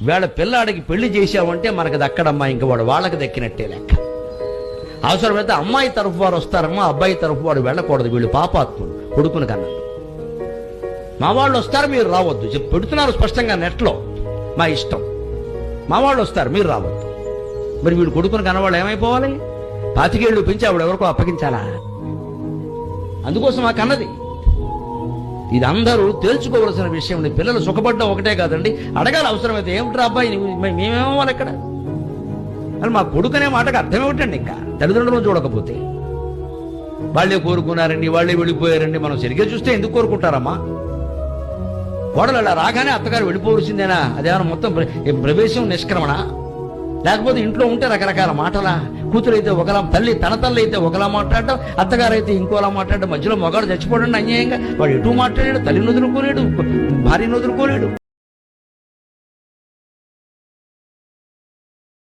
వేళ పిల్లాడికి పెళ్లి చేశామంటే మనకు దక్కడమ్మా, ఇంక వాడు వాళ్ళకి దక్కినట్టే లెక్క. అవసరమైతే అమ్మాయి తరఫు వారు వస్తారమ్మా, అబ్బాయి తరఫు వాడు వెళ్ళకూడదు, వీళ్ళు పాపాత్ములు కొడుకుని కన్నా. మా వాళ్ళు వస్తారు మీరు రావద్దు చెప్పి పెడుతున్నారు స్పష్టంగా నెట్లో. మా ఇష్టం, మా వాళ్ళు వస్తారు మీరు రావద్దు. మరి వీడు కొడుకుని కన్నవాళ్ళు ఏమైపోవాలి? 25 ఏళ్ళు పెంచి ఆవిడ ఎవరికో అప్పగించాలా? అందుకోసం ఆ కన్నది. ఇది అందరూ తేల్చుకోవలసిన విషయం. పిల్లలు సుఖపడ్డం ఒకటే కాదండి, అడగాలి అవసరమైతే. ఏమిట్రా అబ్బాయి మేమేమవ్వాలి ఇక్కడ అని. మా కొడుకునే మాటకు అర్థం ఏమిటండి? ఇంకా తల్లిదండ్రులను చూడకపోతే వాళ్ళే కోరుకున్నారండి, వాళ్ళే వెళ్ళిపోయారండి. మనం సరిగ్గా చూస్తే ఎందుకు కోరుకుంటారమ్మా? కోడలు అలా రాగానే అత్తగారు వెళ్ళిపోవలసిందేనా? అదేమన్నా మొత్తం ప్రవేశం నిష్క్రమణ? లేకపోతే ఇంట్లో ఉంటే రకరకాల మాటలా? కూతురైతే ఒకలా, తన తల్లి అయితే ఒకలా మాట్లాడటం, అత్తగారు అయితే ఇంకోలా మాట్లాడటం. మధ్యలో మగాడు చచ్చిపోవడం అన్యాయంగా. వాడు ఎటు మాట్లాడాడు? తల్లిని వదులుకోలేడు, భార్యను వదులుకోలేడు.